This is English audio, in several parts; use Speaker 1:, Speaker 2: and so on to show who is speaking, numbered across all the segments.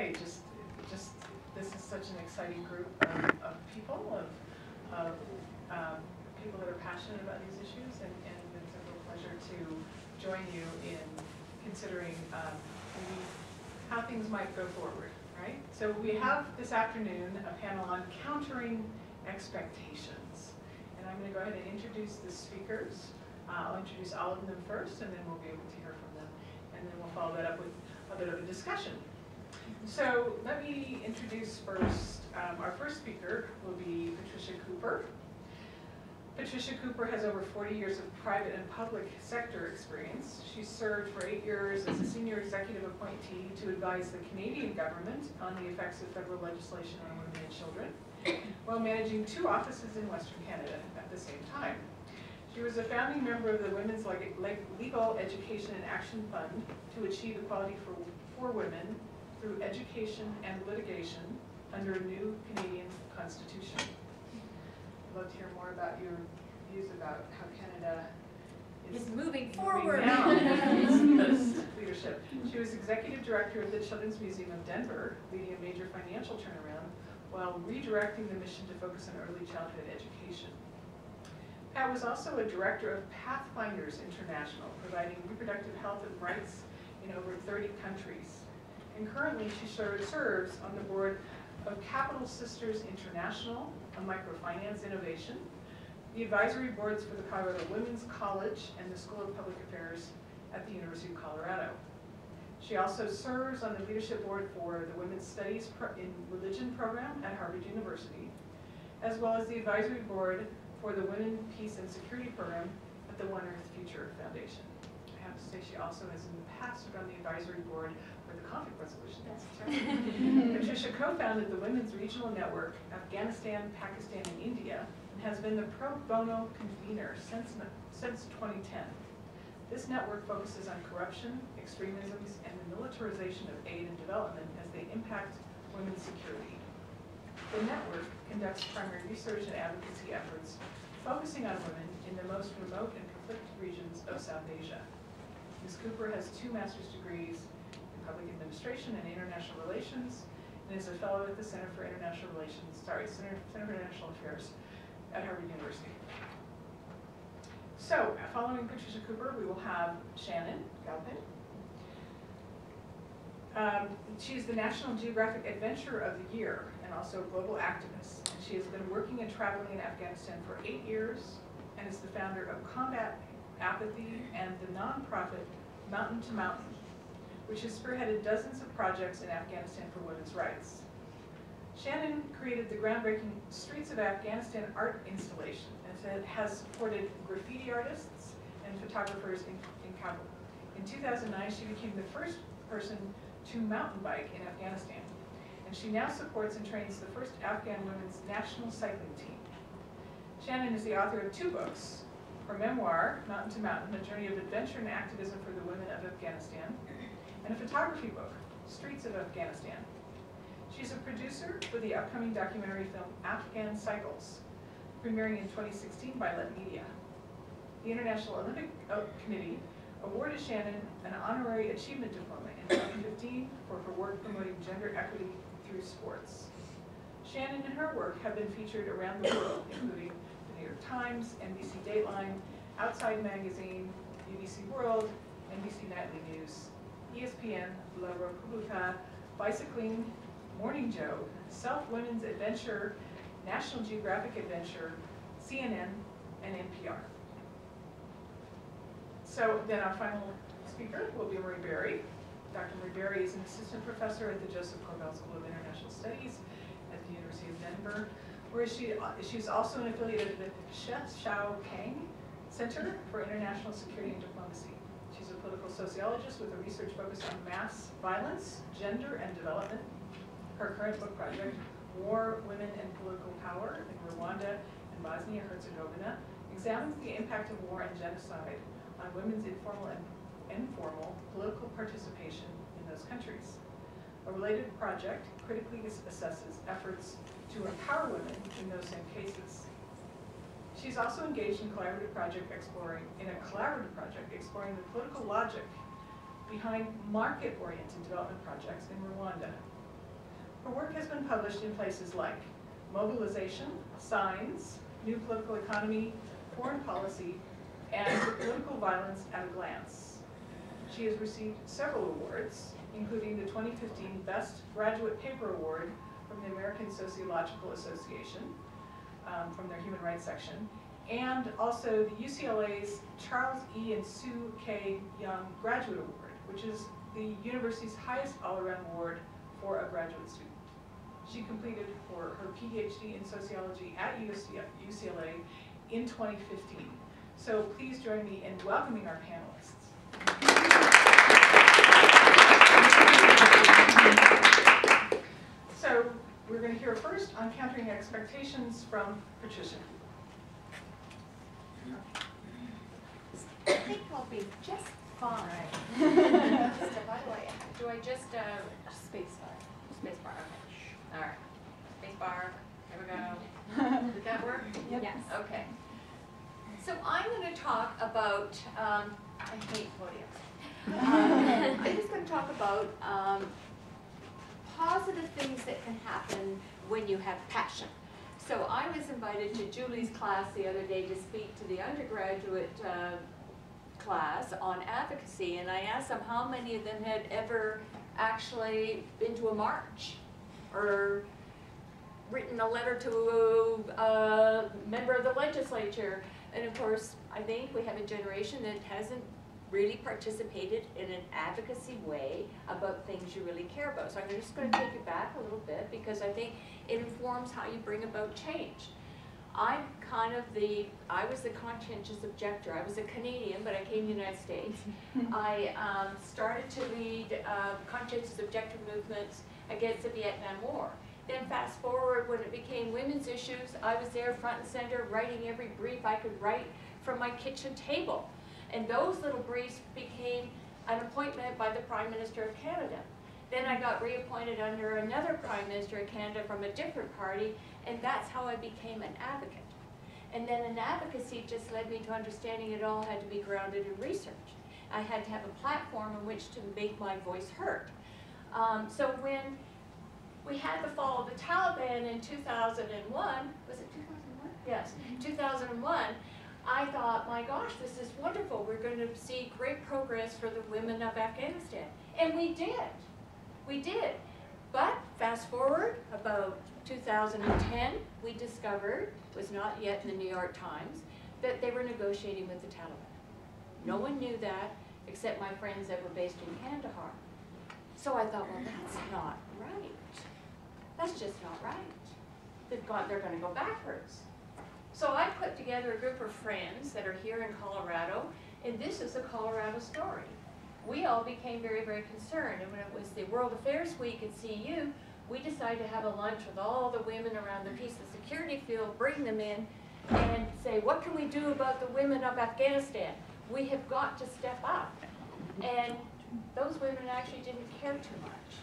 Speaker 1: say, just this is such an exciting group of people, of people that are passionate about these issues, and it's a real pleasure to join you in considering maybe how things might go forward, right? So we have this afternoon a panel on countering expectations. And I'm going to go ahead and introduce the speakers. I'll introduce all of them first, and then we'll be able to hear from them. And then we'll follow that up with a bit of a discussion. So let me introduce first, our first speaker will be Patricia Cooper. Patricia Cooper has over 40 years of private and public sector experience. She served for 8 years as a senior executive appointee to advise the Canadian government on the effects of federal legislation on women and children, while managing 2 offices in Western Canada at the same time. She was a founding member of the Women's Legal Education and Action Fund to achieve equality for women through education and litigation under a new Canadian constitution. I'd love to hear more about your views about how Canada is
Speaker 2: moving forward
Speaker 1: now in this leadership. She was executive director of the Children's Museum of Denver, leading a major financial turnaround while redirecting the mission to focus on early childhood education. Pat was also a director of Pathfinders International, providing reproductive health and rights in over 30 countries. And currently she serves on the board of Capital Sisters International, a microfinance innovation, the advisory boards for the Colorado Women's College and the School of Public Affairs at the University of Colorado. She also serves on the leadership board for the Women's Studies in Religion program at Harvard University, as well as the advisory board for the Women, Peace, and Security program at the One Earth Future Foundation. I have to say she also has in the past served on the advisory board for the conflict resolution. Patricia co-founded the Women's Regional Network, Afghanistan, Pakistan, and India, and has been the pro bono convener since 2010. This network focuses on corruption, extremisms, and the militarization of aid and development as they impact women's security. The network conducts primary research and advocacy efforts focusing on women in the most remote and conflicted regions of South Asia. Ms. Cooper has 2 master's degrees in public administration and international relations, and is a fellow at the Center for International Affairs at Harvard University. So, following Patricia Cooper, we will have Shannon Galpin. She's the National Geographic Adventurer of the Year and also a global activist. And she has been working and traveling in Afghanistan for 8 years and is the founder of Combat Apathy and the nonprofit Mountain to Mountain, which has spearheaded dozens of projects in Afghanistan for women's rights. Shannon created the groundbreaking Streets of Afghanistan art installation and has supported graffiti artists and photographers in Kabul. In 2009, she became the first person to mountain bike in Afghanistan, and she now supports and trains the first Afghan women's national cycling team. Shannon is the author of 2 books, her memoir, Mountain to Mountain, A Journey of Adventure and Activism for the Women of Afghanistan, and a photography book, Streets of Afghanistan. She's a producer for the upcoming documentary film Afghan Cycles, premiering in 2016 by Let Media. The International Olympic Committee awarded Shannon an honorary achievement diploma in 2015 for her work promoting gender equity through sports. Shannon and her work have been featured around the world, including the New York Times, NBC Dateline, Outside Magazine, BBC World, NBC Nightly News, ESPN, La Repubblica, Bicycling, Morning Joe, Self Women's Adventure, National Geographic Adventure, CNN, and NPR. So then our final speaker will be Marie Berry. Dr. Marie Berry is an assistant professor at the Joseph Corbell School of International Studies at the University of Denver, where she's also an affiliate of the Shao Kang Center for International Security and Diplomacy. She's a political sociologist with a research focus on mass violence, gender, and development. Her current book project, War, Women, and Political Power in Rwanda and Bosnia-Herzegovina, examines the impact of war and genocide on women's informal and informal political participation in those countries. A related project critically assesses efforts to empower women in those same cases. She's also engaged in a collaborative project exploring the political logic behind market-oriented development projects in Rwanda. Her work has been published in places like Mobilization, Signs, New Political Economy, Foreign Policy, and Political Violence at a Glance. She has received several awards, including the 2015 Best Graduate Paper Award from the American Sociological Association, from their Human Rights section, and also the UCLA's Charles E. and Sue K. Young Graduate Award, which is the university's highest all-around award for a graduate student. She completed her PhD in sociology at UCLA in 2015. So please join me in welcoming our panelists. So we're going to hear first on countering expectations from Patricia.
Speaker 2: I think I'll be just fine. So how do I just spacebar? Spacebar, okay. All right. Spacebar. There we go. Did that work?
Speaker 3: Yep.
Speaker 2: Yes. Okay. So I'm going to talk about, I hate podiums. I'm just going to talk about positive things that can happen when you have passion. So I was invited to Julie's class the other day to speak to the undergraduate class on advocacy, and I asked them how many of them had ever actually been to a march or written a letter to a member of the legislature. And of course, I think we have a generation that hasn't really participated in an advocacy way about things you really care about. So I'm just going to take you back a little bit because I think it informs how you bring about change. I was the conscientious objector. I was a Canadian, but I came to the United States. I started to lead conscientious objector movements against the Vietnam War. Then fast forward, when it became women's issues, I was there front and center writing every brief I could write from my kitchen table. And those little briefs became an appointment by the Prime Minister of Canada. Then I got reappointed under another Prime Minister of Canada from a different party, and that's how I became an advocate. And then an advocacy just led me to understanding it all had to be grounded in research. I had to have a platform in which to make my voice heard. So when we had the fall of the Taliban in 2001, was it 2001? Yes, 2001. I thought, my gosh, this is wonderful. We're going to see great progress for the women of Afghanistan. And we did. We did. But fast forward, about 2010, we discovered, was not yet in the New York Times, that they were negotiating with the Taliban. No one knew that except my friends that were based in Kandahar. So I thought, well, that's not right. That's just not right. They're going to go backwards. So I put together a group of friends that are here in Colorado, and this is a Colorado story. We all became very, very concerned, and when it was the World Affairs Week at CU, we decided to have a lunch with all the women around the peace and security field, bring them in, and say, what can we do about the women of Afghanistan? We have got to step up. And those women actually didn't care too much.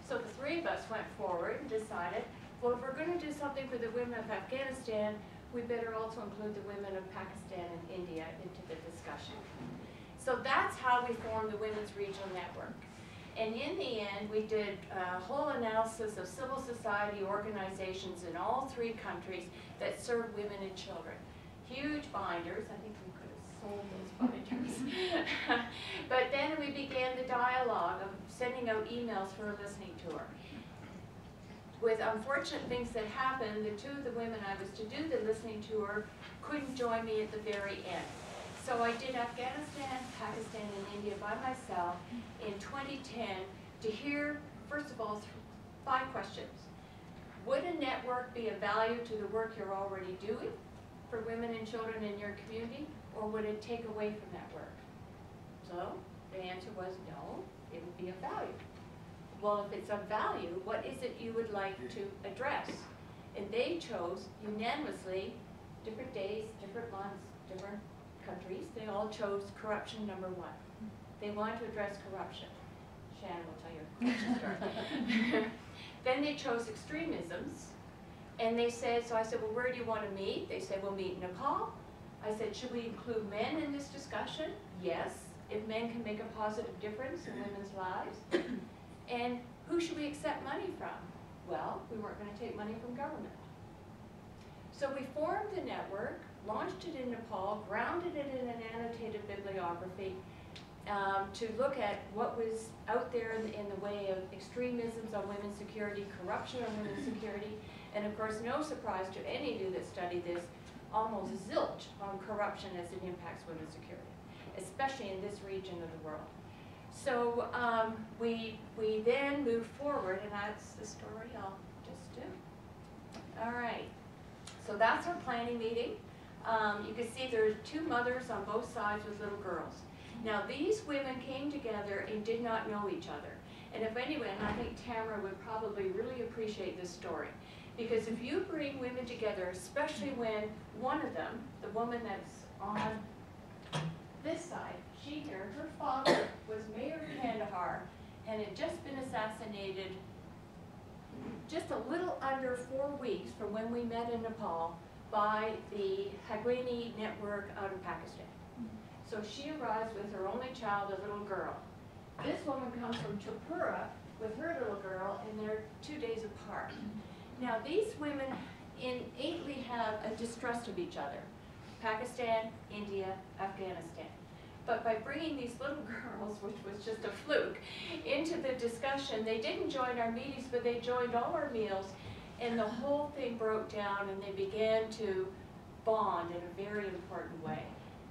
Speaker 2: So the three of us went forward and decided, well, if we're going to do something for the women of Afghanistan, we better also include the women of Pakistan and India into the discussion. So that's how we formed the Women's Regional Network. And in the end, we did a whole analysis of civil society organizations in all three countries that serve women and children. Huge binders. I think we could have sold those binders. But then we began the dialogue of sending out emails for a listening tour. With unfortunate things that happened, the two of the women I was to do the listening tour couldn't join me at the very end. So I did Afghanistan, Pakistan, and India by myself in 2010 to hear, first of all, 5 questions. Would a network be of value to the work you're already doing for women and children in your community, or would it take away from that work? So the answer was no, it would be of value. Well, if it's of value, what is it you would like to address? And they chose unanimously, different days, different months, different countries, they all chose corruption #1. They wanted to address corruption. Shannon will tell you a corruption story. Then they chose extremisms, and they said, so I said, well, where do you want to meet? They said, we'll meet in Nepal. I said, should we include men in this discussion? Yes, if men can make a positive difference in women's lives. And who should we accept money from? Well, we weren't going to take money from government. So we formed the network, launched it in Nepal, grounded it in an annotated bibliography, to look at what was out there in the way of extremisms on women's security, corruption on women's security, and of course, no surprise to any of you that study this, almost zilch on corruption as it impacts women's security, especially in this region of the world. So we then moved forward, and that's the story I'll just do. All right, so that's our planning meeting. You can see there's two mothers on both sides with little girls. Now these women came together and did not know each other. And if anyone, I think Tamara would probably really appreciate this story. Because if you bring women together, especially when one of them, the woman that's on this side, she here, her father was mayor of Kandahar and had just been assassinated just a little under 4 weeks from when we met in Nepal by the Hagwani network out of Pakistan. So she arrives with her only child, a little girl. This woman comes from Tripura with her little girl, and they're 2 days apart. Now these women innately have a distrust of each other. Pakistan, India, Afghanistan. But by bringing these little girls, which was just a fluke, into the discussion, they didn't join our meetings, but they joined all our meals, and the whole thing broke down, and they began to bond in a very important way.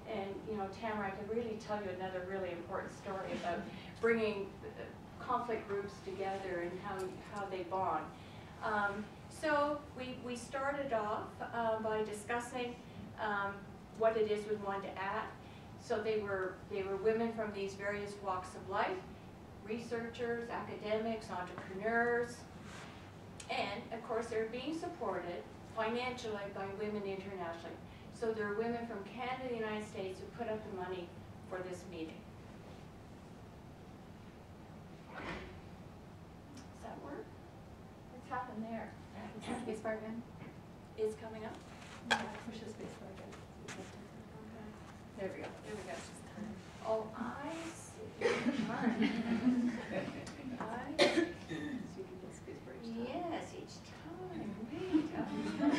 Speaker 2: And, you know, Tamara, I could really tell you another really important story about bringing conflict groups together and how they bond. So we started off by discussing what it is we wanted to add. So they were women from these various walks of life, researchers, academics, entrepreneurs, and of course they're being supported financially by women internationally. So there are women from Canada and the United States who put up the money for this meeting. Does that work?
Speaker 3: What's happened there? Space bar again?
Speaker 2: Is coming up?
Speaker 3: Yeah, push the space bar again. There we go.
Speaker 2: There we go. Oh, I see.
Speaker 3: So you can hit space bar each time.
Speaker 2: Yes, each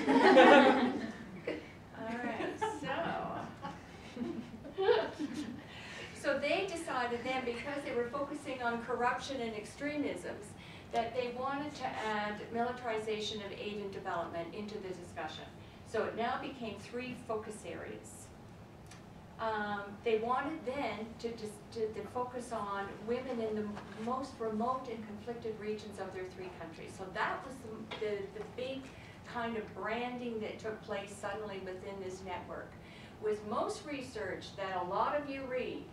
Speaker 2: time. All right, so they decided then, because they were focusing on corruption and extremisms, that they wanted to add militarization of aid and development into the discussion. So it now became 3 focus areas. They wanted then to focus on women in the most remote and conflicted regions of their 3 countries. So that was the big kind of branding that took place suddenly within this network. Was most research that a lot of you read,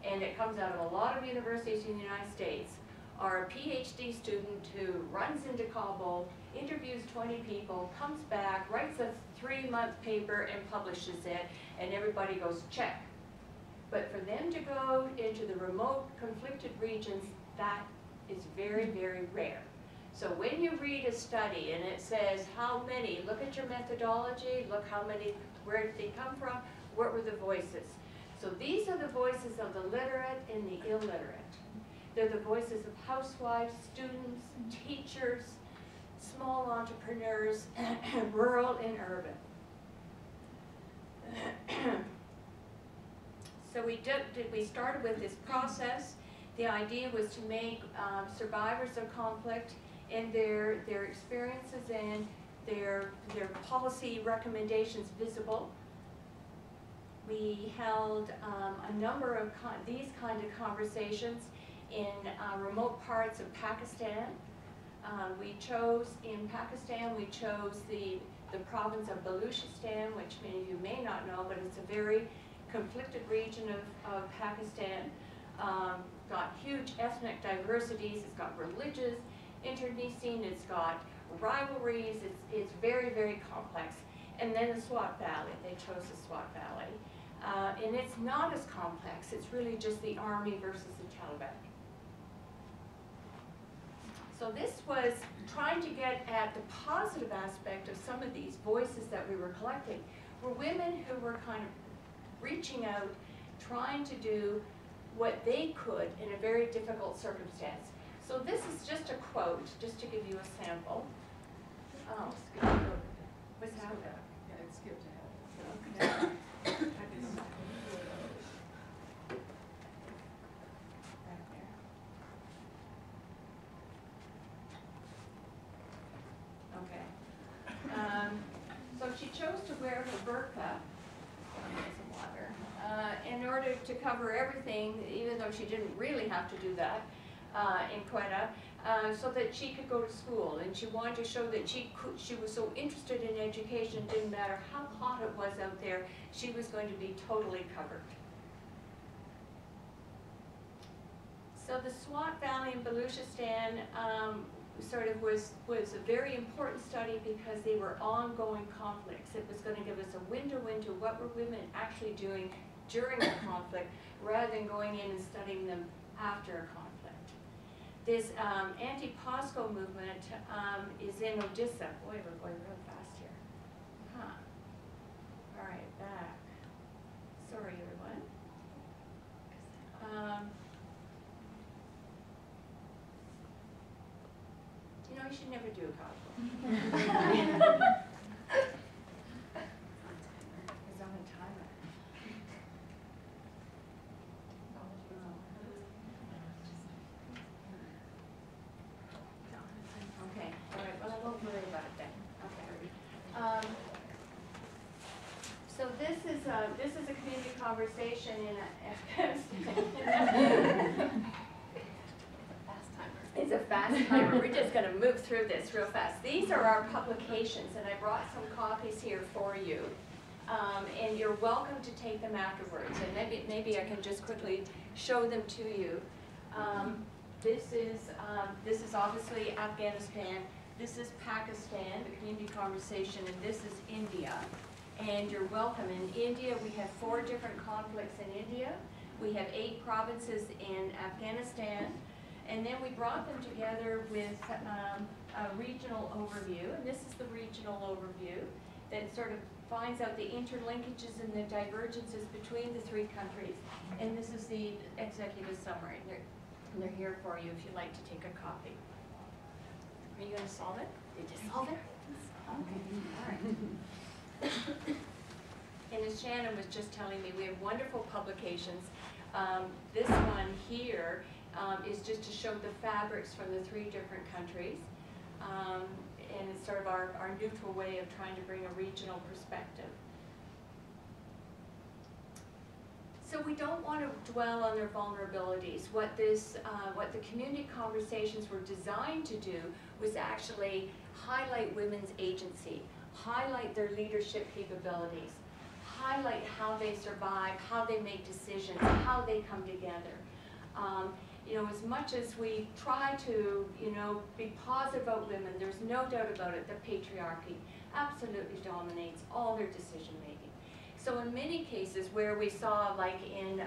Speaker 2: and it comes out of a lot of universities in the United States, are a PhD student who runs into Kabul, interviews 20 people, comes back, writes a 3-month paper and publishes it, and everybody goes, check. But for them to go into the remote, conflicted regions, that is very, very rare. So when you read a study and it says how many, look at your methodology, look how many, where did they come from, what were the voices. So these are the voices of the literate and the illiterate. They're the voices of housewives, students, teachers, small entrepreneurs, rural and urban. So we started with this process. The idea was to make survivors of conflict and their experiences and their policy recommendations visible. We held a number of these kind of conversations in remote parts of Pakistan. In Pakistan, we chose the province of Baluchistan, which many of you may not know, but it's a very conflicted region of Pakistan. Got huge ethnic diversities, it's got religious internecine, it's got rivalries, it's very, very complex. And then the Swat Valley, they chose the Swat Valley. And it's not as complex, it's really just the army versus the Taliban. So this was trying to get at the positive aspect of some of these voices that we were collecting, were women who were kind of reaching out, trying to do what they could in a very difficult circumstance. So this is just a quote, just to give you a sample. Oh, what's happening?
Speaker 1: Yeah, it's skipped ahead.
Speaker 2: Okay. Back there. Okay. So she chose to wear her burqa, some water, in order to cover everything, even though she didn't really have to do that in Quetta, so that she could go to school. And she wanted to show that she was so interested in education, it didn't matter how hot it was out there, she was going to be totally covered. So the Swat Valley in Baluchistan sort of was a very important study because they were ongoing conflicts. It was going to give us a window into what were women actually doing during a conflict rather than going in and studying them after a conflict. This anti-POSCO movement is in Odisha. Boy, we're going real fast here. Huh. All right, back. Sorry, everyone. You know, you should never do a PowerPoint. It's on a timer. Okay, all right, well, I won't worry about it then. Okay. So this is a community conversation in Afghanistan. It's a fast timer. We're just going to move through this real fast. These are our publications, and I brought some copies here for you. And you're welcome to take them afterwards. And maybe I can just quickly show them to you. This is obviously Afghanistan. This is Pakistan, the community conversation, and this is India. And you're welcome. In India, we have 4 different conflicts in India. We have 8 provinces in Afghanistan. And then we brought them together with a regional overview, and this is the regional overview that sort of finds out the interlinkages and the divergences between the 3 countries. And this is the executive summary. They're here for you if you'd like to take a copy. Are you going to solve it? Did you solve it? Okay, all right. And as Shannon was just telling me, we have wonderful publications. This one here is just to show the fabrics from the 3 different countries. And it's sort of our neutral way of trying to bring a regional perspective. So we don't want to dwell on their vulnerabilities. What the community conversations were designed to do was actually highlight women's agency, highlight their leadership capabilities, highlight how they survive, how they make decisions, how they come together. You know, as much as we try to, you know, be positive about women, there's no doubt about it, the patriarchy absolutely dominates all their decision making. So in many cases where we saw, like in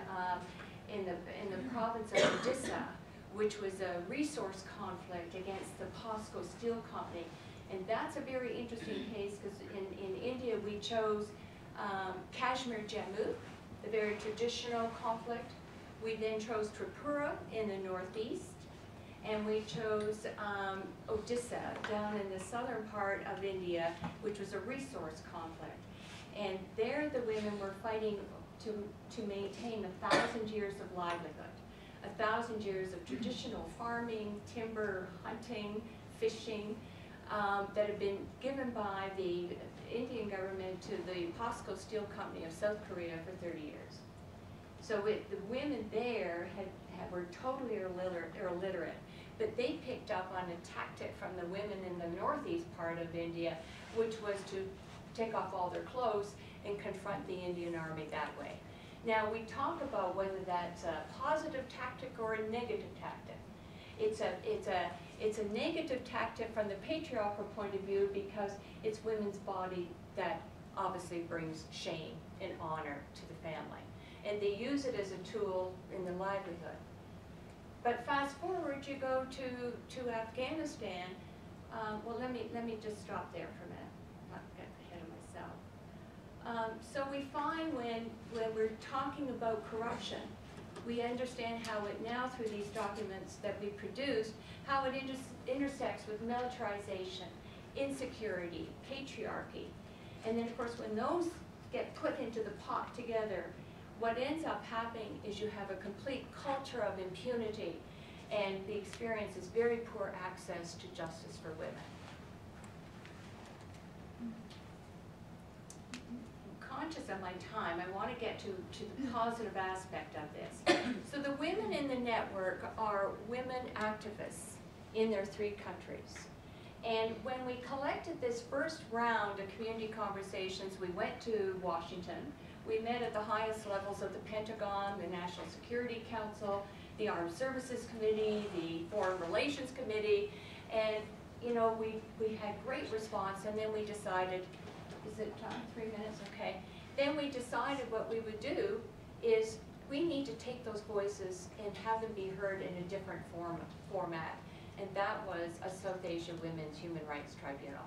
Speaker 2: the province of Odisha, which was a resource conflict against the POSCO Steel Company, and that's a very interesting case because in India we chose Kashmir Jammu, the very traditional conflict. We then chose Tripura in the northeast, and we chose Odisha down in the southern part of India, which was a resource conflict. And there the women were fighting to maintain 1,000 years of livelihood, 1,000 years of traditional farming, timber, hunting, fishing, that had been given by the Indian government to the POSCO Steel Company of South Korea for 30 years. So the women there were totally illiterate, but they picked up on a tactic from the women in the northeast part of India, which was to take off all their clothes and confront the Indian army that way. Now we talk about whether that's a positive tactic or a negative tactic. It's a negative tactic from the patriarchal point of view because it's women's body that obviously brings shame and honor to the family. And they use it as a tool in the livelihood. But fast forward, you go to Afghanistan. Well, let me just stop there for a minute. Not get ahead of myself. So we find when we're talking about corruption, We understand how it now, through these documents that we produced, how it intersects with militarization, insecurity, patriarchy. And then, of course, when those get put into the pot together, what ends up happening is you have a complete culture of impunity, and the experience is very poor access to justice for women. I'm conscious of my time. I want to get to the positive aspect of this. So the women in the network are women activists in their 3 countries. And when we collected this first round of community conversations, we went to Washington. We met at the highest levels of the Pentagon, the National Security Council, the Armed Services Committee, the Foreign Relations Committee, and you know, we had great response, and then we decided, is it 3 minutes? Okay. Then we decided what we would do is we need to take those voices and have them be heard in a different format. And that was a South Asia Women's Human Rights Tribunal.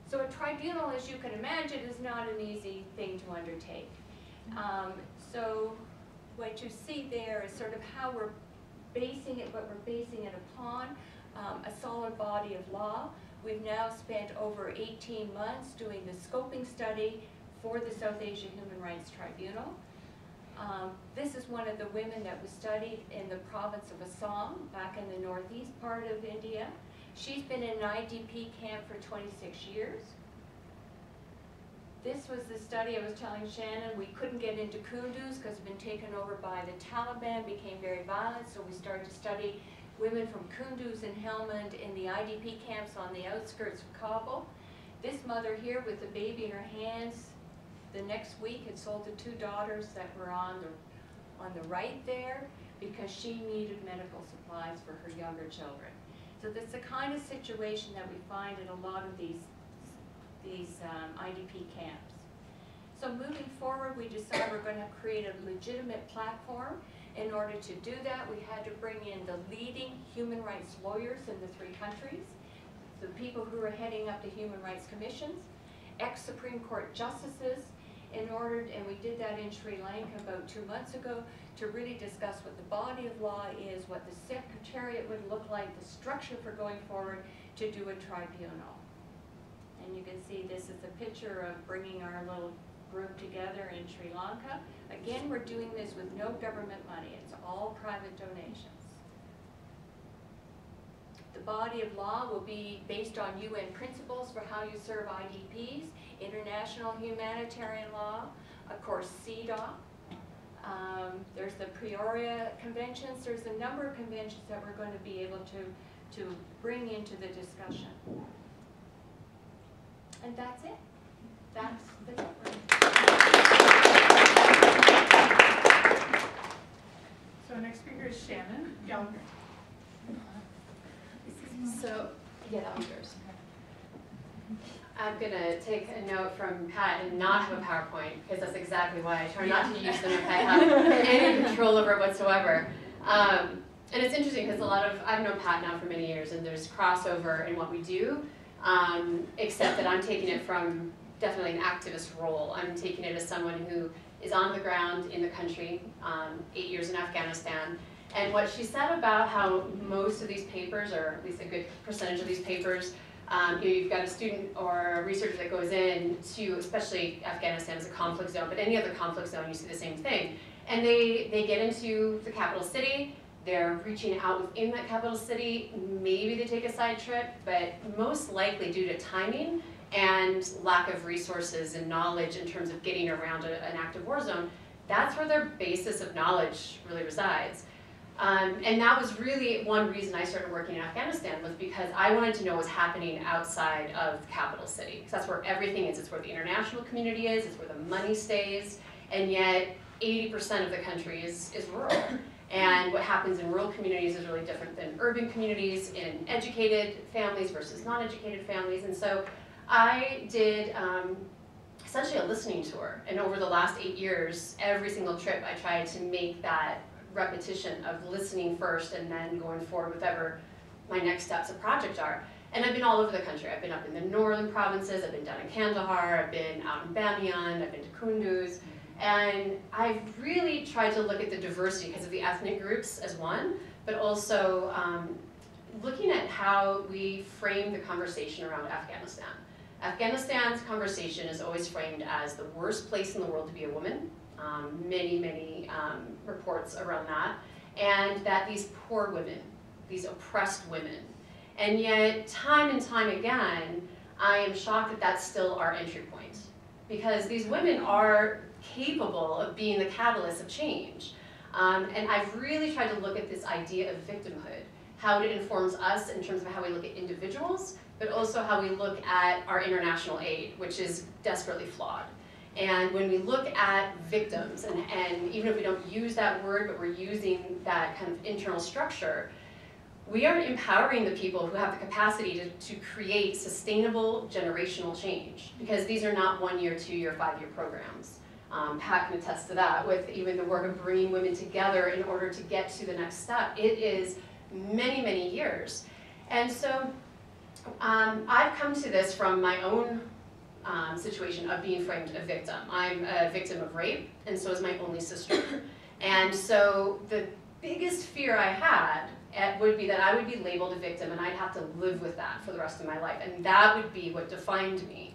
Speaker 2: So a tribunal, as you can imagine, is not an easy thing to undertake. So what you see there is sort of how we're basing it, what we're basing it upon, a solid body of law. We've now spent over 18 months doing the scoping study for the South Asia Human Rights Tribunal. This is one of the women that was studied in the province of Assam, back in the northeast part of India. She's been in an IDP camp for 26 years. This was the study I was telling Shannon. We couldn't get into Kunduz because it's been taken over by the Taliban, became very violent, so we started to study women from Kunduz and Helmand in the IDP camps on the outskirts of Kabul. This mother here with the baby in her hands, the next week had sold the 2 daughters that were on the right there because she needed medical supplies for her younger children. So that's the kind of situation that we find in a lot of these IDP camps. So moving forward, we decided we're going to create a legitimate platform. In order to do that, we had to bring in the leading human rights lawyers in the 3 countries, the people who are heading up the human rights commissions, ex-Supreme Court justices, and we did that in Sri Lanka about 2 months ago to really discuss what the body of law is, what the secretariat would look like, the structure for going forward to do a tribunal. And you can see this is a picture of bringing our little group together in Sri Lanka. Again, we're doing this with no government money. It's all private donations. The body of law will be based on UN principles for how you serve IDPs, international humanitarian law, of course CEDAW. There's the Peoria Conventions. There's a number of conventions that we're going to be able to bring into the discussion. And that's it. That's the
Speaker 1: So our next speaker is Shannon Gallagher.
Speaker 3: So, yeah, that was yours. I'm going to take a note from Pat and not have a PowerPoint, because that's exactly why I try not to use them if I have any control over it whatsoever. And it's interesting because I've known Pat now for many years, and there's crossover in what we do, except that I'm taking it from definitely an activist role. I'm taking it as someone who is on the ground in the country, 8 years in Afghanistan. And what she said about how most of these papers, or at least a good percentage of these papers, you've got a student or a researcher that goes in to, especially Afghanistan as a conflict zone, but any other conflict zone, you see the same thing. And they get into the capital city, they're reaching out within that capital city, maybe they take a side trip, but most likely due to timing and lack of resources and knowledge in terms of getting around an active war zone, that's where their basis of knowledge really resides. And that was really one reason I started working in Afghanistan, was because I wanted to know what's happening outside of the capital city. Because that's where everything is. It's where the international community is. It's where the money stays. And yet 80% of the country is rural. And what happens in rural communities is really different than urban communities, in educated families versus non-educated families. And so I did essentially a listening tour. And over the last 8 years, every single trip I tried to make that repetition of listening first and then going forward with whatever my next steps of project are. And I've been all over the country. I've been up in the northern provinces, I've been down in Kandahar, I've been out in Bamiyan, I've been to Kunduz, And I've really tried to look at the diversity because of the ethnic groups as one, but also looking at how we frame the conversation around Afghanistan. Afghanistan's conversation is always framed as the worst place in the world to be a woman. Many reports around that. And that these poor women, these oppressed women. And yet, time and time again, I am shocked that that's still our entry point. Because these women are capable of being the catalyst of change. And I've really tried to look at this idea of victimhood, how it informs us in terms of how we look at individuals, but also how we look at our international aid, which is desperately flawed. And when we look at victims, and even if we don't use that word, but we're using that kind of internal structure, we are empowering the people who have the capacity to create sustainable generational change. Because these are not 1 year, 2 year, 5 year programs. Pat can attest to that with even the work of bringing women together in order to get to the next step. It is many years. And so I've come to this from my own situation of being framed a victim. I'm a victim of rape, and so is my only sister. And so the biggest fear I had would be that I would be labeled a victim and I'd have to live with that for the rest of my life. And that would be what defined me.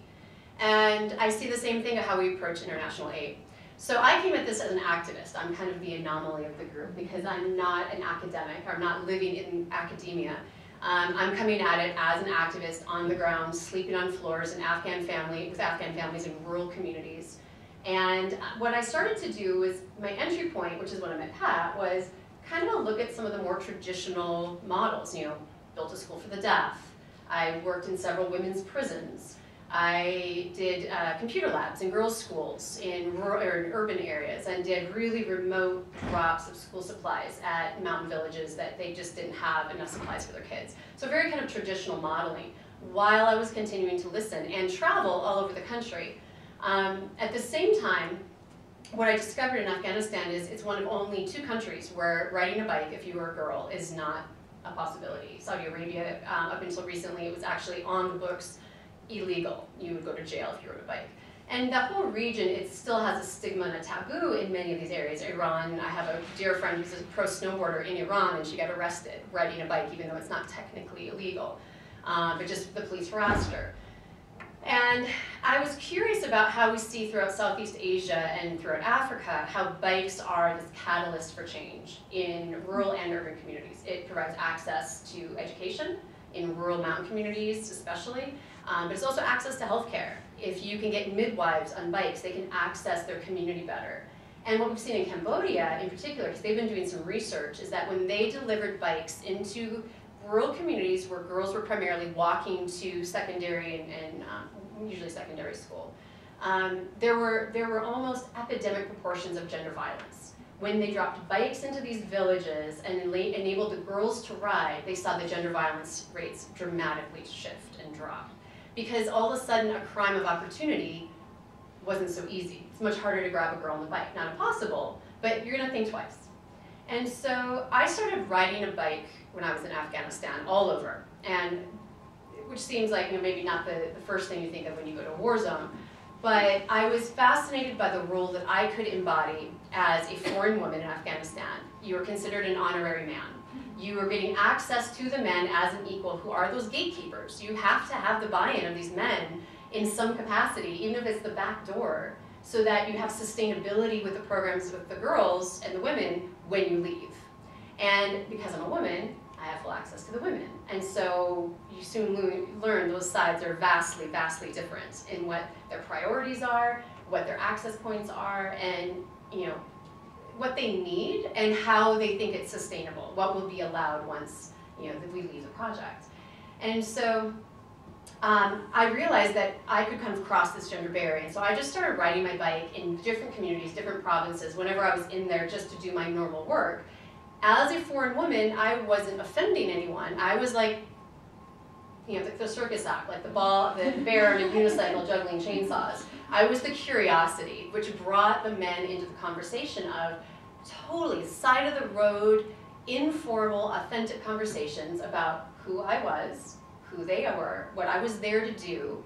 Speaker 3: And I see the same thing of how we approach international aid. So I came at this as an activist. I'm kind of the anomaly of the group because I'm not an academic. I'm not living in academia. I'm coming at it as an activist on the ground, sleeping on floors with Afghan families in rural communities. And what I started to do was, my entry point, which is when I met Pat, was kind of a look at some of the more traditional models. You know, built a school for the deaf. I worked in several women's prisons. I did computer labs in girls' schools in rural or in urban areas, and did really remote drops of school supplies at mountain villages that they just didn't have enough supplies for their kids. So very kind of traditional modeling, while I was continuing to listen and travel all over the country. At the same time, what I discovered in Afghanistan is it's one of only 2 countries where riding a bike, if you were a girl, is not a possibility. Saudi Arabia, up until recently, it was actually on the books illegal. You would go to jail if you rode a bike. And the whole region, it still has a stigma and a taboo in many of these areas. Iran, I have a dear friend who's a pro snowboarder in Iran, and she got arrested riding a bike, even though it's not technically illegal. But just the police harassed her. And I was curious about how we see throughout Southeast Asia and throughout Africa how bikes are this catalyst for change in rural and urban communities. It provides access to education in rural mountain communities especially, but it's also access to healthcare. If you can get midwives on bikes, they can access their community better. And what we've seen in Cambodia in particular, because they've been doing some research, is that when they delivered bikes into rural communities where girls were primarily walking to secondary and usually secondary school, there were almost epidemic proportions of gender violence. When they dropped bikes into these villages and enabled the girls to ride, they saw the gender violence rates dramatically shift and drop. Because all of a sudden a crime of opportunity wasn't so easy. It's much harder to grab a girl on the bike. Not impossible, but you're gonna think twice. And so I started riding a bike when I was in Afghanistan, all over, and which seems like, you know, maybe not the first thing you think of when you go to a war zone, but I was fascinated by the role that I could embody as a foreign woman in Afghanistan. You were considered an honorary man. You were getting access to the men as an equal, who are those gatekeepers. You have to have the buy-in of these men in some capacity, even if it's the back door, so that you have sustainability with the programs with the girls and the women when you leave. And because I'm a woman, I have full access to the women. And so you soon learn those sides are vastly different in what their priorities are, what their access points are, and you know, what they need and how they think it's sustainable, what will be allowed once, you know, that we leave the project. And so I realized that I could kind of cross this gender barrier, and so I just started riding my bike in different communities, different provinces, whenever I was in there just to do my normal work. As a foreign woman, I wasn't offending anyone. I was like, you know, the circus act, like the bear on a unicycle juggling chainsaws. I was the curiosity, which brought the men into the conversation of totally side of the road, informal, authentic conversations about who I was, who they were, what I was there to do,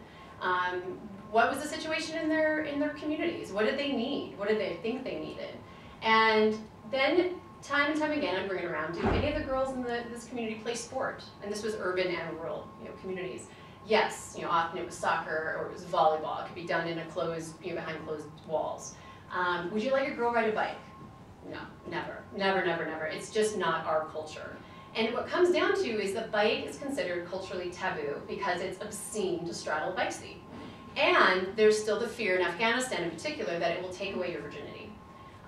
Speaker 3: what was the situation in their communities? What did they need? What did they think they needed? And then time and time again, I'm bringing around, do any of the girls in this community play sport? And this was urban and rural, communities. Yes, often it was soccer or it was volleyball. It could be done in a closed, behind closed walls. Would you like a girl ride a bike? No, never, never, never, never. It's just not our culture. And what comes down to is the bike is considered culturally taboo because it's obscene to straddle a bike seat. And there's still the fear in Afghanistan in particular that it will take away your virginity.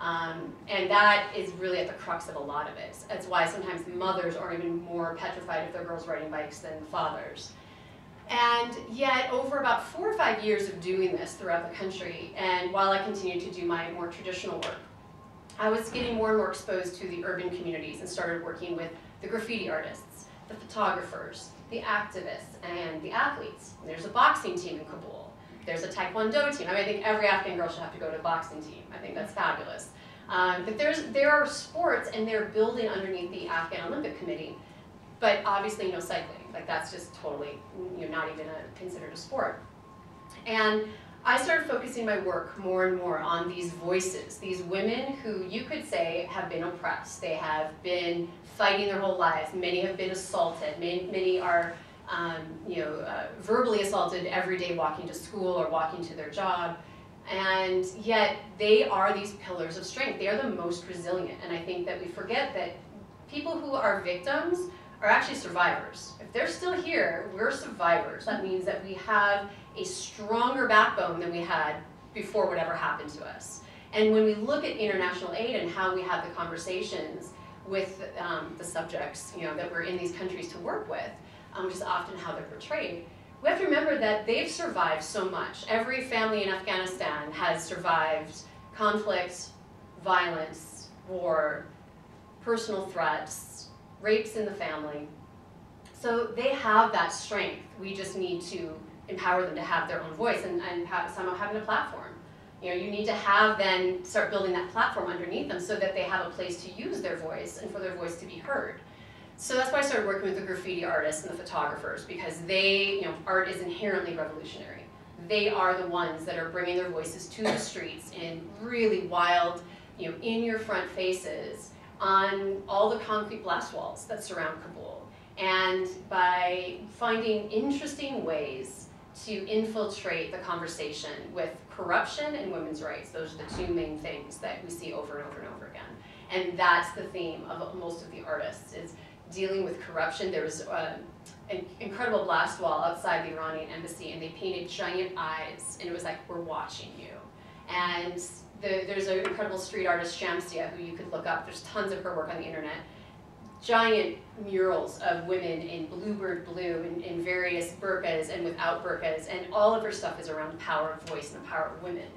Speaker 3: And that is really at the crux of a lot of it. That's why sometimes mothers are even more petrified of their girls riding bikes than fathers. And yet, over about 4 or 5 years of doing this throughout the country, and while I continued to do my more traditional work, I was getting more and more exposed to the urban communities and started working with the graffiti artists, the photographers, the activists, and the athletes. And there's a boxing team in Kabul. There's a Taekwondo team. I think every Afghan girl should have to go to a boxing team. I think that's fabulous. But there are sports, and they're building underneath the Afghan Olympic Committee, but obviously no cycling. Like, that's just totally, not even considered a sport. And I started focusing my work more and more on these voices, these women who you could say have been oppressed. They have been fighting their whole lives. Many have been assaulted. Many are, verbally assaulted every day walking to school or walking to their job. And yet they are these pillars of strength. They are the most resilient. And I think that we forget that people who are victims are actually survivors. If they're still here, we're survivors. That means that we have a stronger backbone than we had before whatever happened to us. And when we look at international aid and how we have the conversations with the subjects that we're in these countries to work with, which is often how they're portrayed, we have to remember that they've survived so much. Every family in Afghanistan has survived conflict, violence, war, personal threats, rapes in the family. So they have that strength. We just need to empower them to have their own voice and somehow having a platform. You need to have then start building that platform underneath them so that they have a place to use their voice and for their voice to be heard. So that's why I started working with the graffiti artists and the photographers, because they, art is inherently revolutionary. They are the ones that are bringing their voices to the streets in really wild, in your front faces on all the concrete blast walls that surround Kabul. And by finding interesting ways to infiltrate the conversation with corruption and women's rights. Those are the two main things that we see over and over and over again. And that's the theme of most of the artists, is dealing with corruption. There was an incredible blast wall outside the Iranian embassy, and they painted giant eyes, and it was like, we're watching you. And there's an incredible street artist, Shamsia, who you could look up. There's tons of her work on the internet. Giant murals of women in bluebird blue, in various burqas and without burqas, and all of her stuff is around the power of voice and the power of women.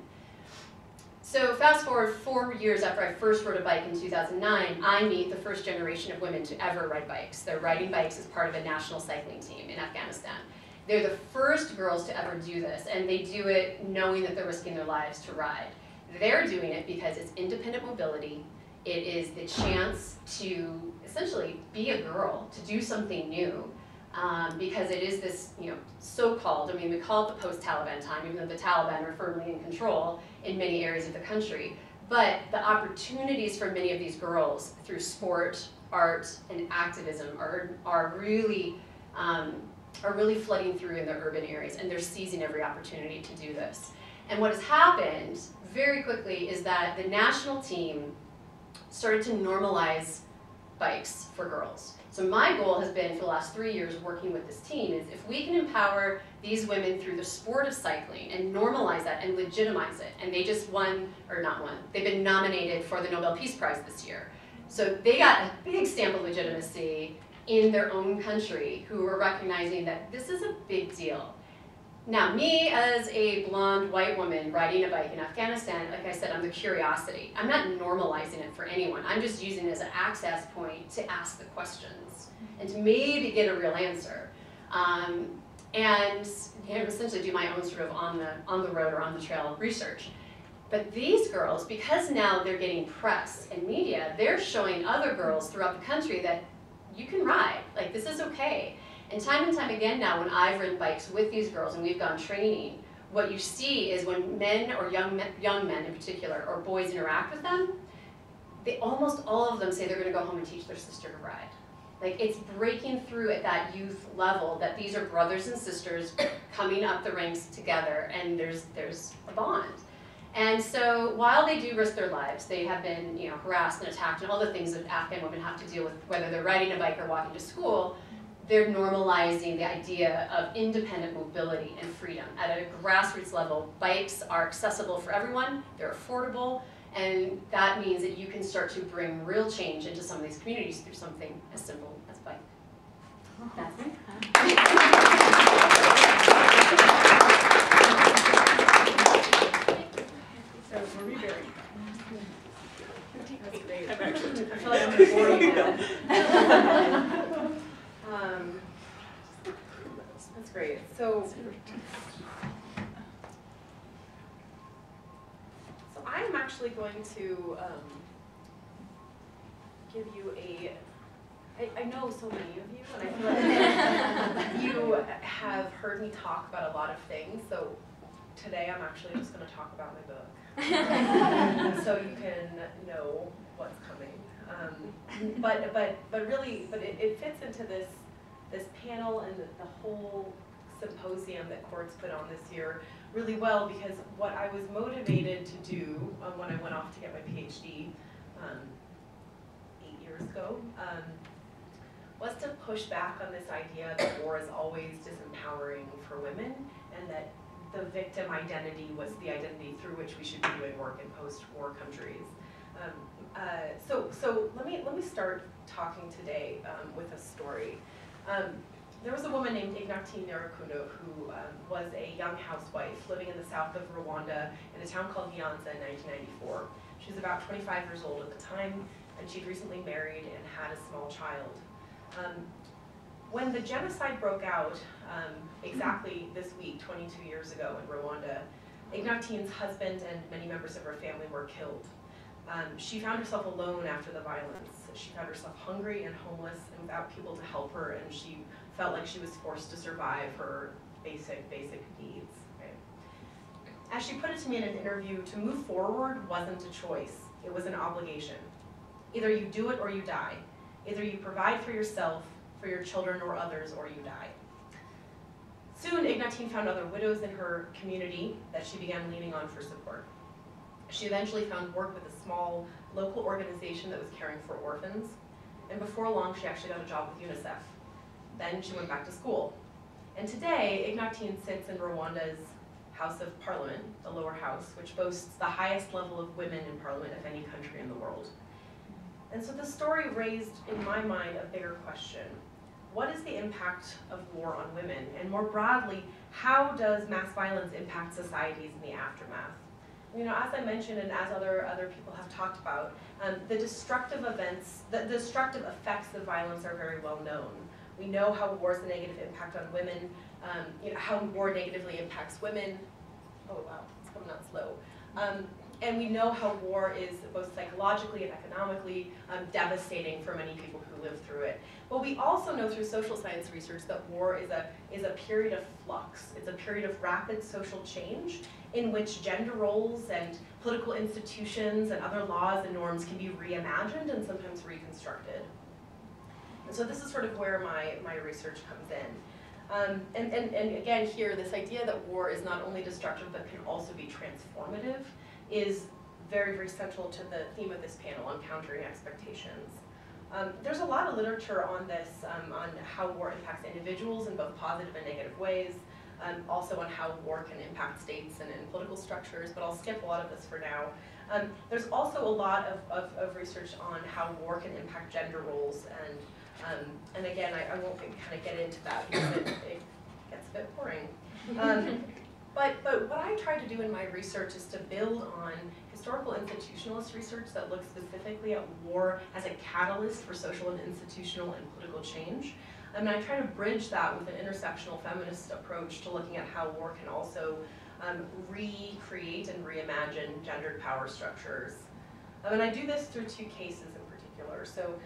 Speaker 3: So fast forward 4 years after I first rode a bike in 2009, I meet the first generation of women to ever ride bikes. They're riding bikes as part of a national cycling team in Afghanistan. They're the first girls to ever do this, and they do it knowing that they're risking their lives to ride. They're doing it because it's independent mobility. It is the chance to essentially be a girl, to do something new, because it is this, so-called, we call it the post-Taliban time, even though the Taliban are firmly in control in many areas of the country. But the opportunities for many of these girls through sport, art, and activism are really flooding through in the urban areas, and they're seizing every opportunity to do this. And what has happened very quickly is that the national team started to normalize bikes for girls. So my goal has been, for the last 3 years working with this team, is if we can empower these women through the sport of cycling and normalize that and legitimize it, and they just won, or not won, they've been nominated for the Nobel Peace Prize this year. So they got a big stamp of legitimacy in their own country, who are recognizing that this is a big deal. Now, me as a blonde white woman riding a bike in Afghanistan, like I said, I'm the curiosity. I'm not normalizing it for anyone. I'm just using it as an access point to ask the questions and to maybe get a real answer. And essentially do my own sort of on the road or on the trail research. But these girls, because now they're getting press and media, they're showing other girls throughout the country that you can ride, like this is okay. And time again now, when I've ridden bikes with these girls and we've gone training, what you see is when men or young men in particular, or boys interact with them, almost all of them say they're going to go home and teach their sister to ride. Like, it's breaking through at that youth level that these are brothers and sisters coming up the ranks together, and there's a bond. And so while they do risk their lives, they have been, you know, harassed and attacked and all the things that Afghan women have to deal with, whether they're riding a bike or walking to school, they're normalizing the idea of independent mobility and freedom. At a grassroots level, bikes are accessible for everyone, they're affordable, and that means that you can start to bring real change into some of these communities through something as simple as bike. That's it.
Speaker 1: So were we buried?
Speaker 4: That's great.
Speaker 1: I'm actually,
Speaker 4: I feel like I'm gonna bore you now. That's great. So I'm actually going to give you I know so many of you, and I feel like you have heard me talk about a lot of things, so today I'm actually just going to talk about my book, so you can know what's coming. But really, it fits into this panel and the whole symposium that Court's put on this year really well, because what I was motivated to do when I went off to get my PhD 8 years ago was to push back on this idea that war is always disempowering for women, and that the victim identity was the identity through which we should be doing work in post-war countries. So let me start talking today with a story. There was a woman named Ignatine Nyirakundo who was a young housewife living in the south of Rwanda in a town called Vianza in 1994. She was about 25 years old at the time, and she'd recently married and had a small child. When the genocide broke out exactly this week, 22 years ago in Rwanda, Ignatine's husband and many members of her family were killed. She found herself alone after the violence. She found herself hungry and homeless and without people to help her, and she felt like she was forced to survive her basic needs. Right? As she put it to me in an interview, to move forward wasn't a choice, it was an obligation. Either you do it or you die. Either you provide for yourself, for your children or others, or you die. Soon, Ignatine found other widows in her community that she began leaning on for support. She eventually found work with a small local organization that was caring for orphans, and before long she actually got a job with UNICEF. Then she went back to school. And today, Ignatine sits in Rwanda's House of Parliament, the lower house, which boasts the highest level of women in parliament of any country in the world. And so the story raised in my mind a bigger question. What is the impact of war on women? And more broadly, how does mass violence impact societies in the aftermath? You know, as I mentioned, and as other people have talked about, the destructive effects of violence are very well known. We know how war has a negative impact on women, you know, how war negatively impacts women. Oh wow, it's coming out slow. And we know how war is both psychologically and economically devastating for many people who live through it. But we also know through social science research that war is a period of flux. It's a period of rapid social change in which gender roles and political institutions and other laws and norms can be reimagined and sometimes reconstructed. And so this is sort of where my research comes in. And again here, this idea that war is not only destructive but can also be transformative is very, very central to the theme of this panel on countering expectations. There's a lot of literature on this, on how war impacts individuals in both positive and negative ways, also on how war can impact states and political structures, but I'll skip a lot of this for now. There's also a lot of research on how war can impact gender roles, and again, I won't kind of get into that because it gets a bit boring. But what I try to do in my research is to build on historical institutionalist research that looks specifically at war as a catalyst for social and institutional and political change. And I try to bridge that with an intersectional feminist approach to looking at how war can also recreate and reimagine gendered power structures. And I do this through two cases in particular. So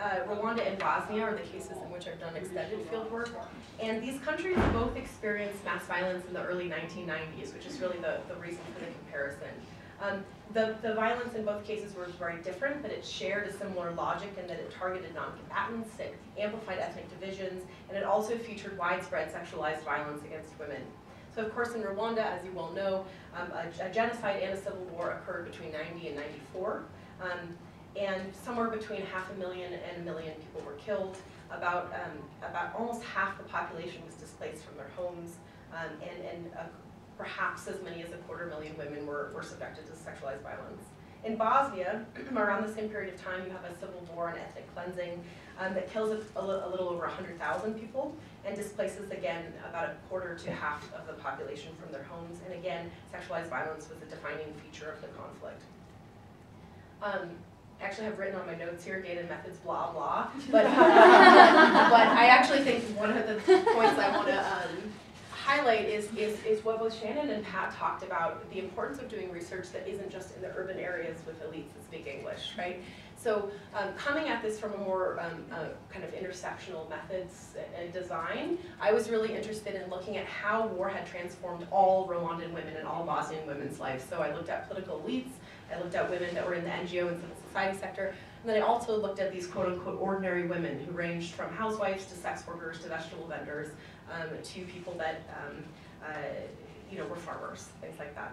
Speaker 4: Rwanda and Bosnia are the cases in which I've done extended field work. And these countries both experienced mass violence in the early 1990s, which is really the reason for the comparison. The violence in both cases was very different, but it shared a similar logic in that it targeted non-combatants, it amplified ethnic divisions, and it also featured widespread sexualized violence against women. So of course in Rwanda, as you well know, a genocide and a civil war occurred between 90 and 94. And somewhere between 500,000 and 1 million people were killed. About almost half the population was displaced from their homes, and perhaps as many as 250,000 women were subjected to sexualized violence. In Bosnia, around the same period of time, you have a civil war and ethnic cleansing that kills a little over 100,000 people and displaces, again, about 1/4 to half of the population from their homes. And again, sexualized violence was a defining feature of the conflict. I actually have written on my notes here, data and methods, blah, blah. But I actually think one of the points I want to highlight is what both Shannon and Pat talked about, the importance of doing research that isn't just in the urban areas with elites that speak English, right? So coming at this from a more kind of intersectional methods and design, I was really interested in looking at how war had transformed all Rwandan women and all Bosnian women's lives. So I looked at political elites, I looked at women that were in the NGO and civil society sector, and then I also looked at these quote-unquote ordinary women who ranged from housewives to sex workers to vegetable vendors to people that were farmers, things like that.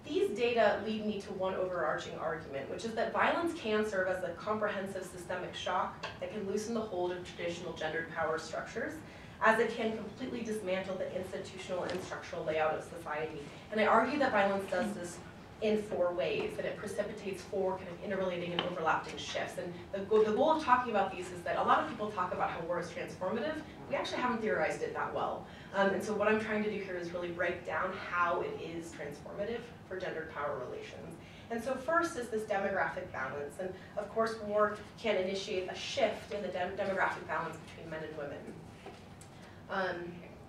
Speaker 4: These data lead me to one overarching argument, which is that violence can serve as a comprehensive systemic shock that can loosen the hold of traditional gendered power structures, as it can completely dismantle the institutional and structural layout of society. And I argue that violence does this in 4 ways, and it precipitates 4 kind of interrelating and overlapping shifts. And the goal of talking about these is that a lot of people talk about how war is transformative. We actually haven't theorized it that well. And so what I'm trying to do here is really break down how it is transformative for gendered power relations. And so first is this demographic balance. And of course, war can initiate a shift in the demographic balance between men and women.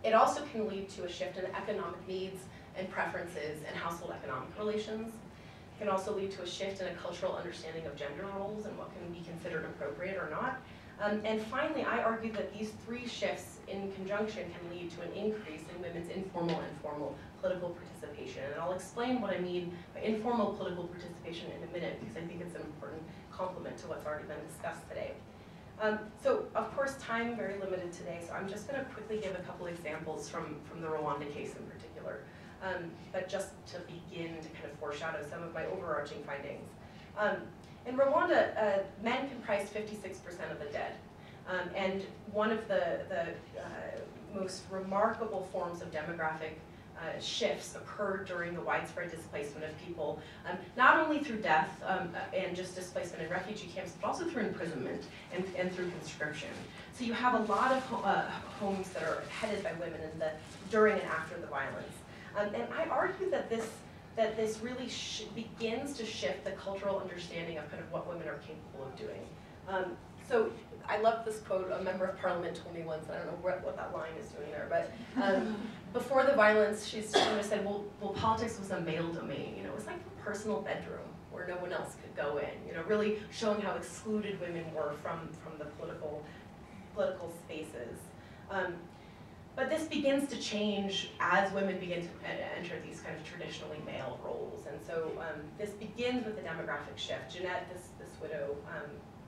Speaker 4: It also can lead to a shift in economic needs and preferences and household economic relations. It can also lead to a shift in a cultural understanding of gender roles and what can be considered appropriate or not. And finally, I argue that these 3 shifts in conjunction can lead to an increase in women's informal and formal political participation. And I'll explain what I mean by informal political participation in a minute, because I think it's an important complement to what's already been discussed today. So, of course, time very limited today, so I'm just going to quickly give a couple examples from the Rwanda case in particular, but just to begin to kind of foreshadow some of my overarching findings. In Rwanda, men comprised 56% of the dead, and one of the most remarkable forms of demographic shifts occurred during the widespread displacement of people, not only through death and just displacement in refugee camps, but also through imprisonment and through conscription. So you have a lot of homes that are headed by women during and after the violence. And I argue that this really begins to shift the cultural understanding of kind of what women are capable of doing. So I love this quote. A member of parliament told me once, I don't know what that line is doing there, but before the violence, she said, well, politics was a male domain. You know, it was like a personal bedroom where no one else could go in. You know, really showing how excluded women were from the political spaces. But this begins to change as women begin to enter these kind of traditionally male roles. And so this begins with the demographic shift. Jeanette, this widow,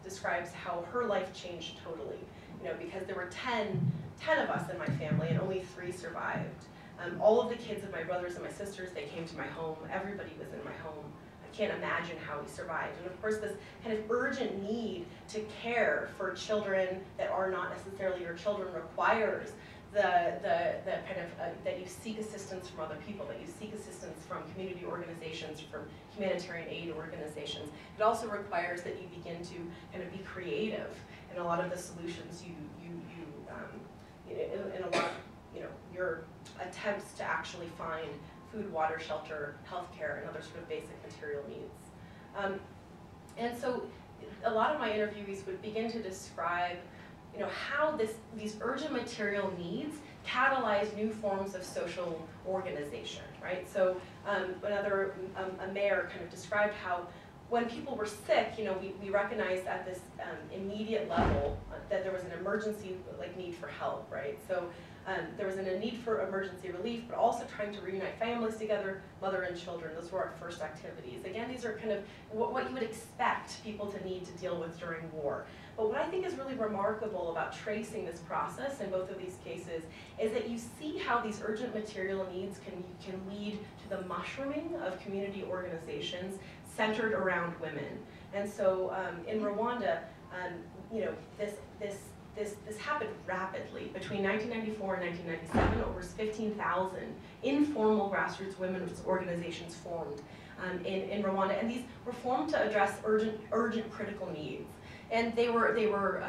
Speaker 4: describes how her life changed totally. You know, because there were 10 of us in my family and only 3 survived. All of the kids of my brothers and my sisters, they came to my home. Everybody was in my home. I can't imagine how we survived. And of course, this kind of urgent need to care for children that are not necessarily your children requires the kind of, that you seek assistance from other people, that you seek assistance from community organizations, from humanitarian aid organizations. It also requires that you begin to kind of be creative in a lot of the solutions in a lot of, your attempts to actually find food, water, shelter, healthcare, and other sort of basic material needs. And so a lot of my interviewees would begin to describe how these urgent material needs catalyze new forms of social organization, right? So a mayor kind of described how when people were sick, we recognized at this immediate level that there was an emergency need for help, right? So there was a need for emergency relief, but also trying to reunite families together, mother and children. Those were our first activities. Again, these are kind of what you would expect people to need to deal with during war. But what I think is really remarkable about tracing this process in both of these cases is that you see how these urgent material needs can lead to the mushrooming of community organizations centered around women. And so in Rwanda, this happened rapidly. Between 1994 and 1997, over 15,000 informal grassroots women's organizations formed in Rwanda, and these were formed to address urgent critical needs. And they were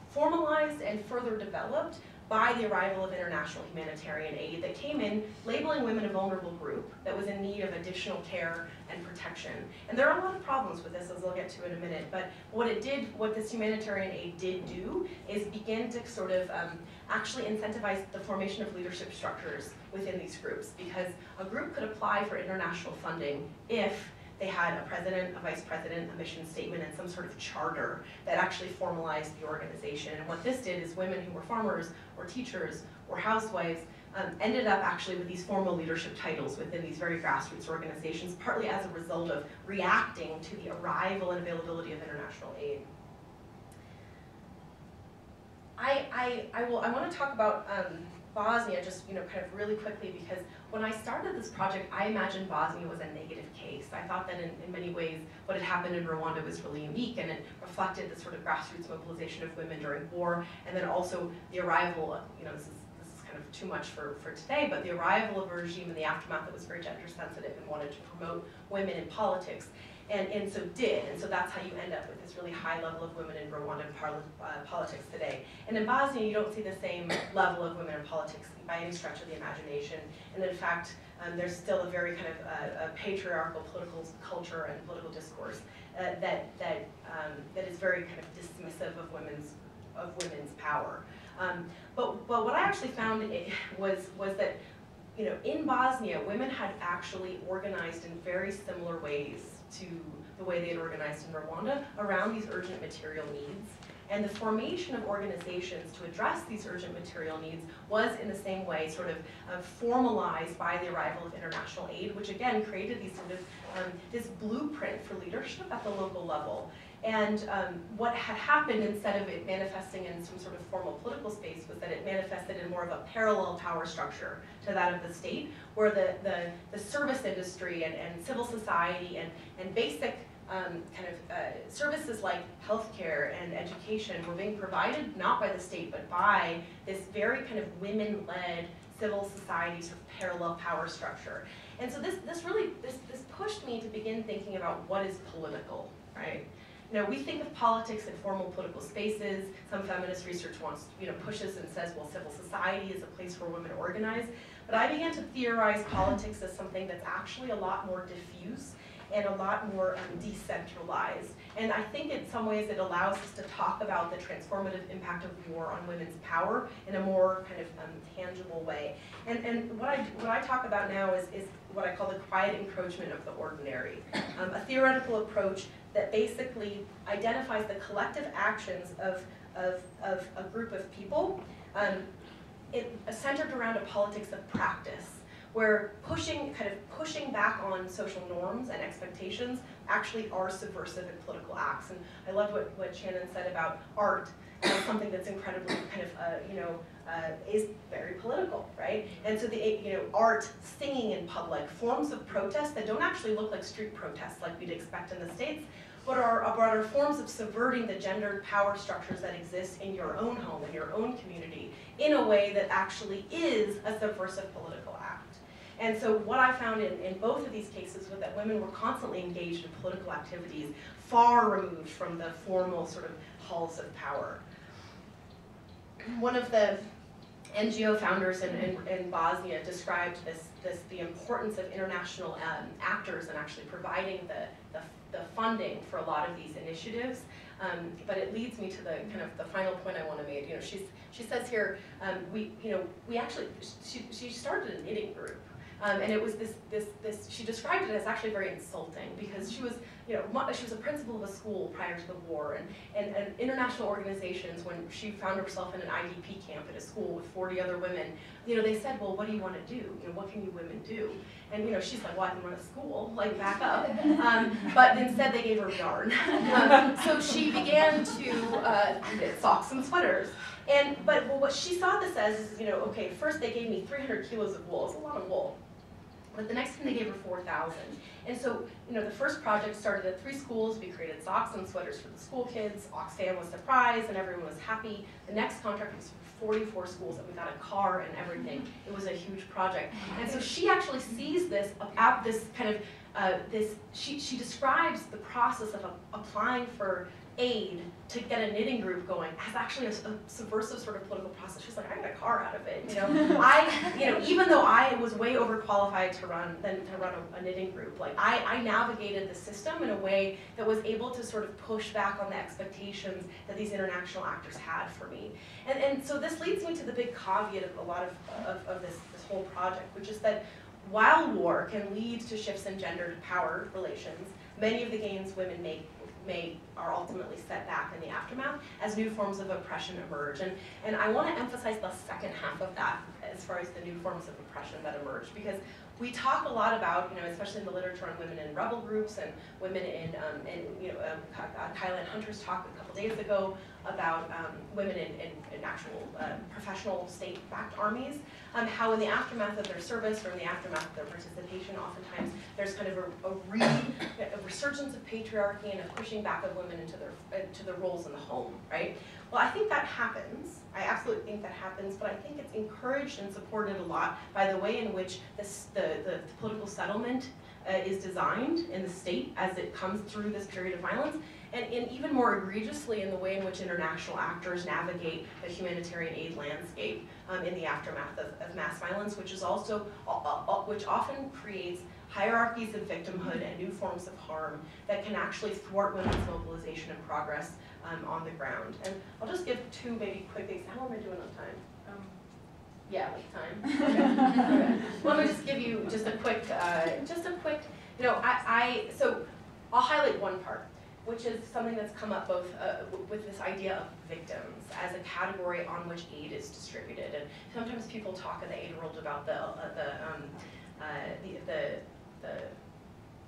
Speaker 4: formalized and further developed by the arrival of international humanitarian aid that came in labeling women a vulnerable group that was in need of additional care and protection. And there are a lot of problems with this, as I'll get to in a minute, but what this humanitarian aid did do is begin to sort of actually incentivize the formation of leadership structures within these groups, because a group could apply for international funding if they had a president, a vice president, a mission statement, and some sort of charter that actually formalized the organization. And what this did is women who were farmers or teachers or housewives ended up actually with these formal leadership titles within these very grassroots organizations, partly as a result of reacting to the arrival and availability of international aid. I want to talk about Bosnia just kind of really quickly, because when I started this project, I imagined Bosnia was a negative case. I thought that in many ways what had happened in Rwanda was really unique, and it reflected the sort of grassroots mobilization of women during war, and then also the arrival of, this is kind of too much for today, but the arrival of a regime in the aftermath that was very gender sensitive and wanted to promote women in politics. And so did, and so that's how you end up with this really high level of women in Rwandan politics today. And in Bosnia, you don't see the same level of women in politics by any stretch of the imagination. And in fact, there's still a very kind of patriarchal political culture and political discourse that is very kind of dismissive of women's power. But what I actually found was that in Bosnia, women had actually organized in very similar ways to the way they had organized in Rwanda around these urgent material needs. And the formation of organizations to address these urgent material needs was in the same way sort of formalized by the arrival of international aid, which again created these sort of this blueprint for leadership at the local level. And what had happened, instead of it manifesting in some sort of formal political space, was that it manifested in more of a parallel power structure to that of the state, where the service industry and civil society and basic services like healthcare and education were being provided not by the state, but by this very kind of women-led civil society sort of parallel power structure. And so this pushed me to begin thinking about what is political, right? We think of politics in formal political spaces. Some feminist research pushes and says, well, civil society is a place where women organize. But I began to theorize politics as something that's actually a lot more diffuse and a lot more decentralized. And I think in some ways it allows us to talk about the transformative impact of war on women's power in a more kind of tangible way. And what I talk about now is what I call the quiet encroachment of the ordinary, a theoretical approach that basically identifies the collective actions of a group of people centered around a politics of practice, where pushing back on social norms and expectations actually are subversive in political acts. And I love what Shannon said about art as something that's incredibly kind of, is very political, right? And so art, singing in public, forms of protest that don't actually look like street protests like we'd expect in the States, but are forms of subverting the gendered power structures that exist in your own home, in your own community, in a way that actually is a subversive political act. And so what I found in both of these cases was that women were constantly engaged in political activities far removed from the formal sort of halls of power. One of the NGO founders in Bosnia described the importance of international actors and actually providing the funding for a lot of these initiatives. But it leads me to the kind of the final point I want to make. She says here, she started a knitting group. And it was she described it as actually very insulting, because she was she was a principal of a school prior to the war, and international organizations, when she found herself in an IDP camp at a school with 40 other women, they said, well, what do you want to do? What can you women do? And she's like, well, I can run a school, like back up. But instead they gave her yarn. So she began to knit socks and sweaters. But what she saw this as is, okay, first they gave me 300 kilos of wool. It's a lot of wool. But the next time they gave her 4,000. And so, the first project started at 3 schools. We created socks and sweaters for the school kids. Oxfam was surprised and everyone was happy. The next contract was for 44 schools, and we got a car and everything. It was a huge project. And so she actually sees this, this kind of, she describes the process of applying for aid to get a knitting group going as actually a subversive sort of political process. She's like, I got a car out of it. Even though I was way overqualified to run a knitting group, like I navigated the system in a way that was able to sort of push back on the expectations that these international actors had for me. And so this leads me to the big caveat of a lot of this whole project, which is that while war can lead to shifts in gendered power relations, many of the gains women make are ultimately set back in the aftermath as new forms of oppression emerge. And I want to emphasize the second half of that as far as the new forms of oppression that emerge, because we talk a lot about, especially in the literature on women in rebel groups and women in Kyla and Hunter's talk a couple days ago about women in actual professional state-backed armies, how in the aftermath of their service or in the aftermath of their participation, oftentimes there's kind of a resurgence of patriarchy and a pushing back of women into their roles in the home, right? Well, I think that happens. I absolutely think that happens, but I think it's encouraged and supported a lot by the way in which the political settlement is designed in the state as it comes through this period of violence, and even more egregiously in the way in which international actors navigate the humanitarian aid landscape in the aftermath of mass violence, which often creates hierarchies of victimhood and new forms of harm that can actually thwart women's mobilization and progress on the ground. And I'll just give 2 maybe quick things. How am I doing on time? Yeah, like time. Okay. Well, let me just give you just a quick, so I'll highlight one part, which is something that's come up both with this idea of victims as a category on which aid is distributed. And sometimes people talk in the aid world about the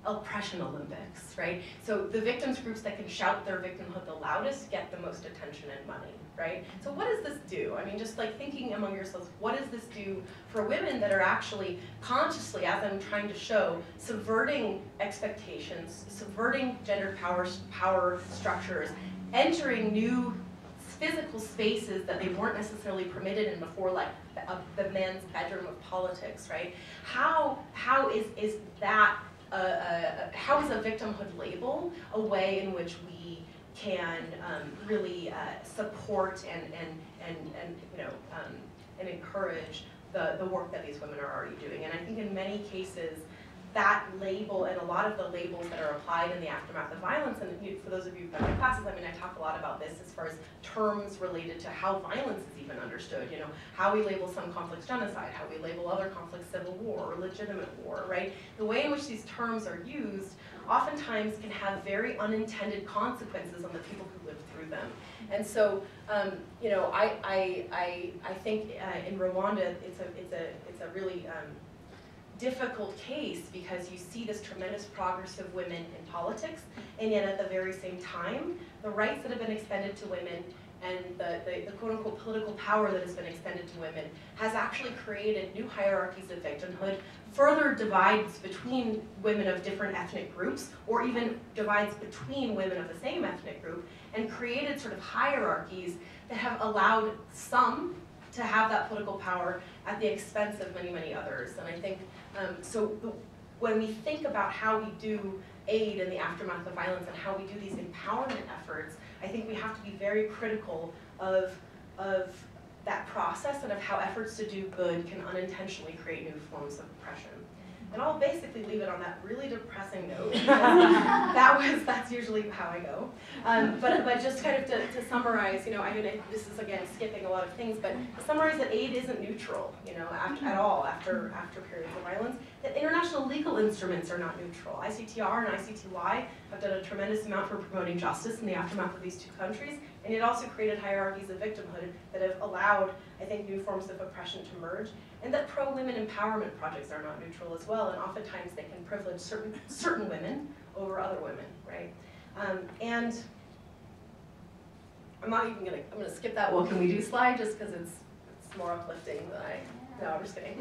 Speaker 4: oppression Olympics, right? So the victims groups that can shout their victimhood the loudest get the most attention and money, right? So what does this do? I mean, just like thinking among yourselves, what does this do for women that are actually consciously, as I'm trying to show, subverting expectations, subverting gender power structures, entering new physical spaces that they weren't necessarily permitted in before, like the men's bedroom of politics, right? How is that how is a victimhood label a way in which we can really support and encourage the work that these women are already doing? And I think in many cases that label and a lot of the labels that are applied in the aftermath of violence, and for those of you who've done my classes, I mean, I talk a lot about this as far as terms related to how violence is even understood, how we label some conflicts genocide, how we label other conflicts civil war or legitimate war, right? The way in which these terms are used oftentimes can have very unintended consequences on the people who live through them. And so, I think in Rwanda, it's a really difficult case because you see this tremendous progress of women in politics, and yet at the very same time, the rights that have been extended to women and the quote-unquote political power that has been extended to women has actually created new hierarchies of victimhood, further divides between women of different ethnic groups, or even divides between women of the same ethnic group, and created sort of hierarchies that have allowed some to have that political power at the expense of many, many others. And I think, when we think about how we do aid in the aftermath of violence and how we do these empowerment efforts, I think we have to be very critical of that process and of how efforts to do good can unintentionally create new forms of oppression. And I'll basically leave it on that really depressing note. That's usually how I go. But just kind of to summarize, I mean, this is again skipping a lot of things, but to summarize that aid isn't neutral, at all after periods of violence, that international legal instruments are not neutral. ICTR and ICTY have done a tremendous amount for promoting justice in the aftermath of these two countries, and it also created hierarchies of victimhood that have allowed, I think, new forms of oppression to merge, and that pro-women empowerment projects are not neutral as well, and oftentimes they can privilege certain women over other women, right? And I'm not even I'm gonna skip that What Can We Do slide just because it's more uplifting than no, I'm just kidding.